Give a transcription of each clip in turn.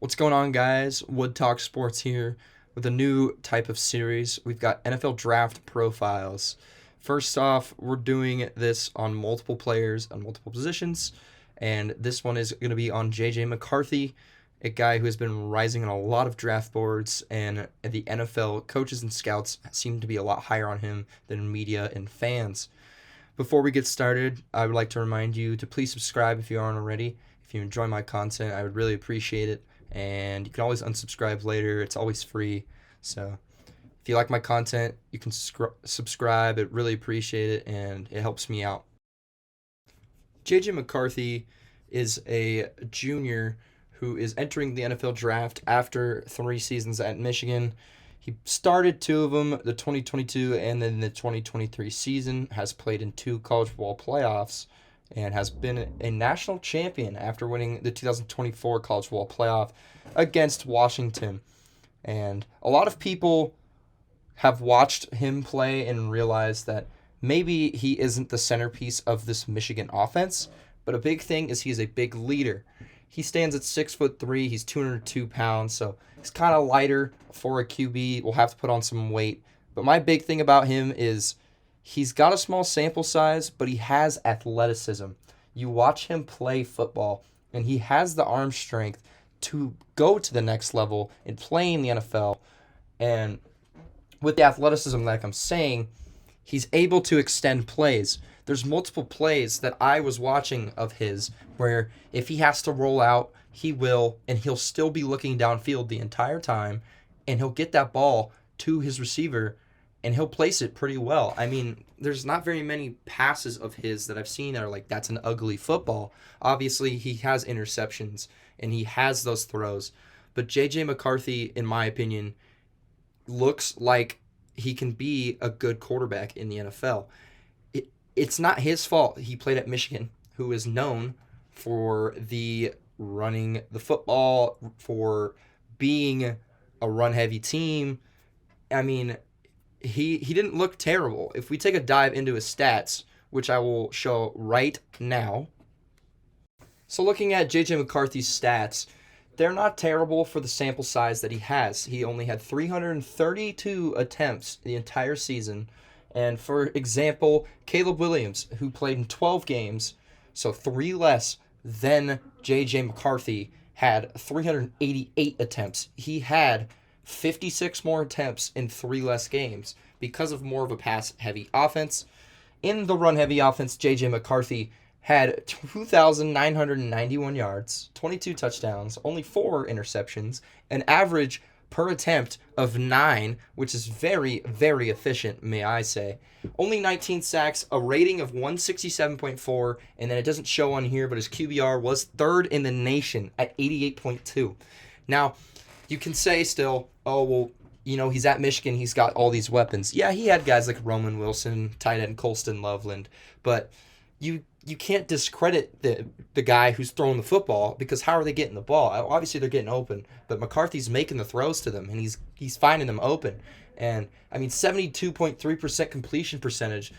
What's going on, guys? Wood Talk Sports here with a new type of series. We've got NFL Draft Profiles. First off, we're doing this on multiple players on multiple positions, and this one is going to be on JJ McCarthy, a guy who has been rising on a lot of draft boards, and the NFL coaches and scouts seem to be a lot higher on him than media and fans. Before we get started, I would like to remind you to please subscribe if you aren't already. If you enjoy my content, I would really appreciate it. And you can always unsubscribe later. It's always free. So if you like my content, you can subscribe. I'd really appreciate it, and it helps me out. JJ McCarthy is a junior who is entering the NFL draft after 3 seasons at Michigan. He started 2 of them, the 2022 and then the 2023 season, has played in 2 college football playoffs, and has been a national champion after winning the 2024 college football playoff against Washington. And a lot of people have watched him play and realized that maybe he isn't the centerpiece of this Michigan offense, but a big thing is he's a big leader. He stands at 6'3", he's 202 pounds, so he's kind of lighter for a QB. We'll have to put on some weight. But my big thing about him is he's got a small sample size, but he has athleticism. You watch him play football, and he has the arm strength to go to the next level and play in the NFL. And with the athleticism, like I'm saying, he's able to extend plays. There's multiple plays that I was watching of his where if he has to roll out, he will, and he'll still be looking downfield the entire time, and he'll get that ball to his receiver, and he'll place it pretty well. I mean, there's not very many passes of his that I've seen that are like, that's an ugly football. Obviously, he has interceptions, and he has those throws. But J.J. McCarthy, in my opinion, looks like he can be a good quarterback in the NFL. It's not his fault he played at Michigan, who is known for the running the football, for being a run-heavy team. I mean, he didn't look terrible. If we take a dive into his stats, which I will show right now. So looking at JJ McCarthy's stats, they're not terrible for the sample size that he has. He only had 332 attempts the entire season. And for example, Caleb Williams, who played in 12 games, so 3 less than JJ McCarthy, had 388 attempts. He had 56 more attempts in 3 less games because of more of a pass-heavy offense. In the run-heavy offense, JJ McCarthy had 2,991 yards, 22 touchdowns, only 4 interceptions, an average per attempt of 9, which is very, very efficient, may I say. Only 19 sacks, a rating of 167.4, and then it doesn't show on here, but his QBR was 3rd in the nation at 88.2. Now, you can say still, oh, well, he's at Michigan, he's got all these weapons. Yeah, he had guys like Roman Wilson, tight end Colston Loveland, but you can't discredit the guy who's throwing the football, because how are they getting the ball? Obviously, they're getting open, but McCarthy's making the throws to them, and he's finding them open. And, 72.3% completion percentage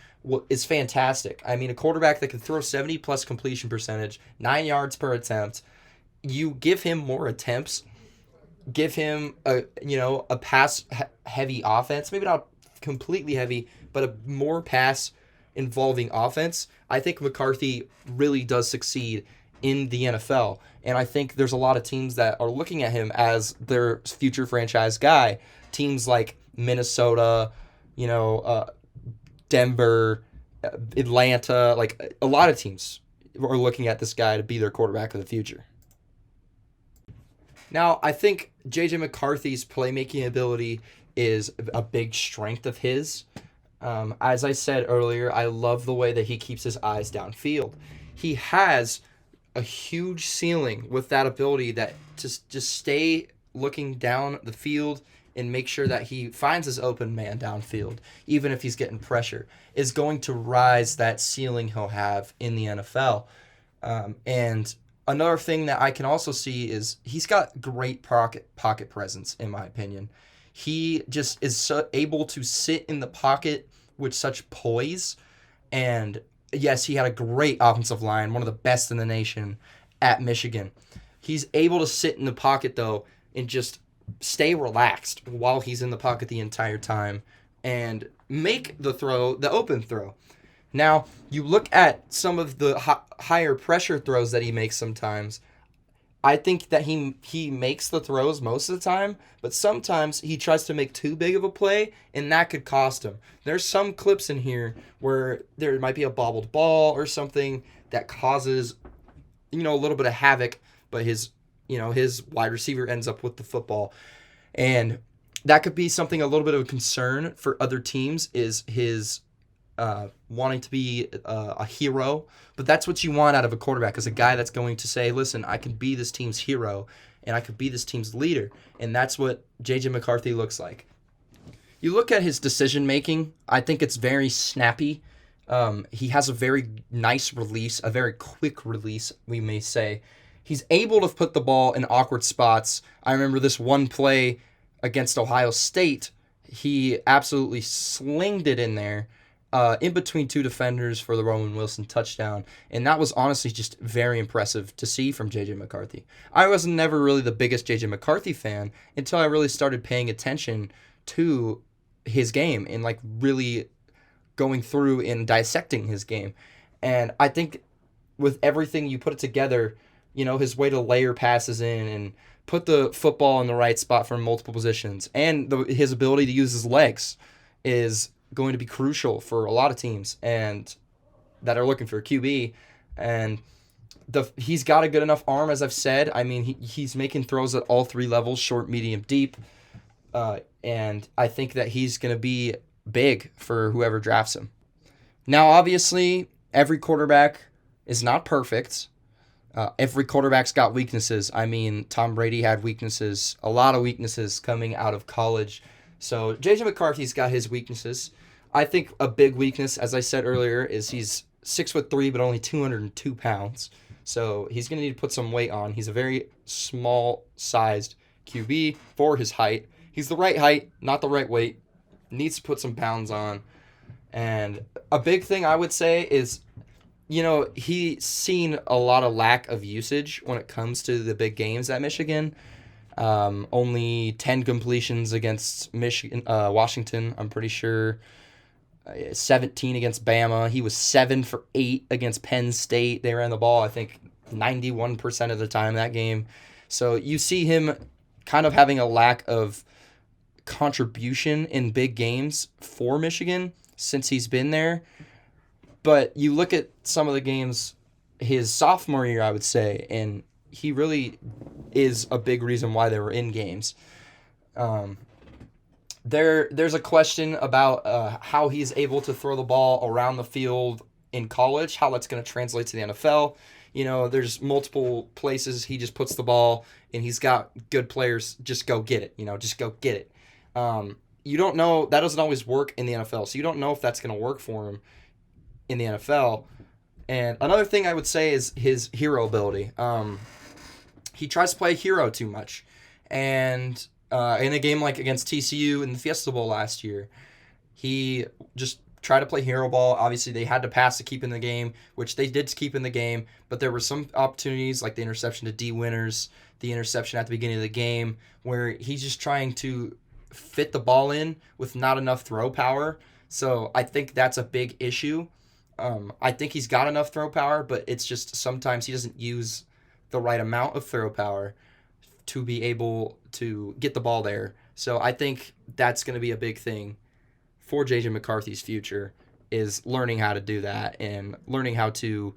is fantastic. a quarterback that can throw 70-plus completion percentage, 9 yards per attempt, you give him more attempts, give him a pass-heavy offense, maybe not completely heavy, but a more pass-involving offense, I think McCarthy really does succeed in the NFL. And I think there's a lot of teams that are looking at him as their future franchise guy. Teams like Minnesota, Denver, Atlanta, like a lot of teams are looking at this guy to be their quarterback of the future. Now, I think J.J. McCarthy's playmaking ability is a big strength of his. As I said earlier, I love the way that he keeps his eyes downfield. He has a huge ceiling with that ability that just stay looking down the field and make sure that he finds his open man downfield, even if he's getting pressure, is going to rise that ceiling he'll have in the NFL. And another thing that I can also see is he's got great pocket presence, in my opinion. He just is able to sit in the pocket with such poise. And yes, he had a great offensive line, one of the best in the nation at Michigan. He's able to sit in the pocket, though, and just stay relaxed while he's in the pocket the entire time and make the throw, the open throw. Now, you look at some of the higher pressure throws that he makes sometimes. I think that he makes the throws most of the time, but sometimes he tries to make too big of a play, and that could cost him. There's some clips in here where there might be a bobbled ball or something that causes, a little bit of havoc, but his wide receiver ends up with the football. And that could be something a little bit of a concern for other teams, is his wanting to be a hero. But that's what you want out of a quarterback, is a guy that's going to say, listen, I can be this team's hero and I could be this team's leader. And that's what JJ McCarthy looks like. You look at his decision making, I think it's very snappy. He has a very nice release, a very quick release, we may say. He's able to put the ball in awkward spots. I remember this one play against Ohio State. He absolutely slinged it in there, in between two defenders for the Roman Wilson touchdown. And that was honestly just very impressive to see from JJ McCarthy. I was never really the biggest JJ McCarthy fan until I really started paying attention to his game and really going through and dissecting his game. And I think with everything, you put it together, his way to layer passes in and put the football in the right spot from multiple positions, and his ability to use his legs is going to be crucial for a lot of teams and that are looking for a QB. And he's got a good enough arm, as I've said. I mean, he's making throws at all three levels, short, medium, deep. And I think that he's going to be big for whoever drafts him. Now, obviously, every quarterback is not perfect. Every quarterback's got weaknesses. I mean, Tom Brady had weaknesses, a lot of weaknesses coming out of college. So JJ McCarthy's got his weaknesses. I think a big weakness, as I said earlier, is he's 6'3", but only 202 pounds. So he's going to need to put some weight on. He's a very small-sized QB for his height. He's the right height, not the right weight. Needs to put some pounds on. And a big thing I would say is, he's seen a lot of lack of usage when it comes to the big games at Michigan. Only 10 completions against Washington, I'm pretty sure. 17 against Bama. He was 7 for 8 against Penn State. They ran the ball, I think, 91% of the time that game. So you see him kind of having a lack of contribution in big games for Michigan since he's been there. But you look at some of the games his sophomore year, I would say, and he really is a big reason why they were in games. There's a question about how he's able to throw the ball around the field in college, how that's going to translate to the NFL. There's multiple places he just puts the ball, and he's got good players just go get it. Just go get it. You don't know. That doesn't always work in the NFL, so you don't know if that's going to work for him in the NFL. And another thing I would say is his hero ability. He tries to play hero too much. And in a game like against TCU in the Fiesta Bowl last year, he just tried to play hero ball. Obviously, they had to pass to keep in the game, which they did keep in the game. But there were some opportunities, like the interception to D. Winters, the interception at the beginning of the game, where he's just trying to fit the ball in with not enough throw power. So I think that's a big issue. I think he's got enough throw power, but it's just sometimes he doesn't use the right amount of throw power to be able to get the ball there. So I think that's going to be a big thing for JJ McCarthy's future, is learning how to do that and learning how to,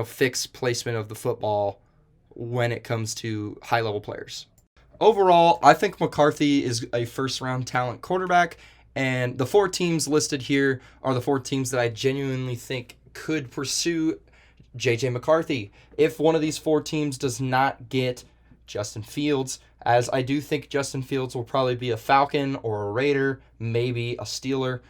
fix placement of the football when it comes to high-level players. Overall, I think McCarthy is a first-round talent quarterback, and the 4 teams listed here are the 4 teams that I genuinely think could pursue JJ McCarthy. If one of these 4 teams does not get Justin Fields, as I do think Justin Fields will probably be a Falcon or a Raider, maybe a Steeler.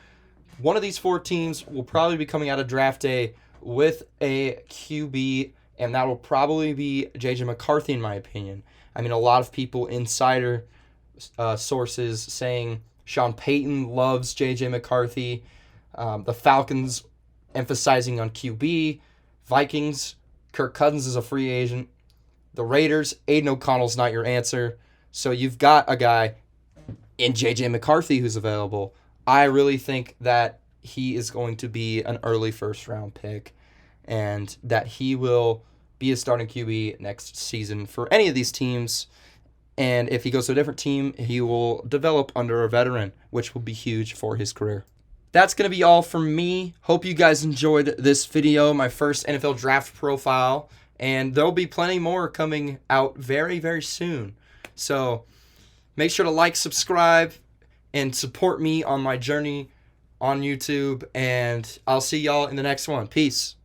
One of these 4 teams will probably be coming out of draft day with a QB, and that will probably be JJ McCarthy, in my opinion. I mean, a lot of people, insider sources, saying Sean Payton loves JJ McCarthy. The Falcons emphasizing on QB. Vikings, Kirk Cousins is a free agent. the Raiders, Aiden O'Connell's not your answer. So you've got a guy in JJ McCarthy who's available. I really think that he is going to be an early first-round pick and that he will be a starting QB next season for any of these teams. And if he goes to a different team, he will develop under a veteran, which will be huge for his career. That's going to be all from me. Hope you guys enjoyed this video, my first NFL draft profile. And there'll be plenty more coming out very, very soon. So make sure to like, subscribe, and support me on my journey on YouTube. And I'll see y'all in the next one. Peace.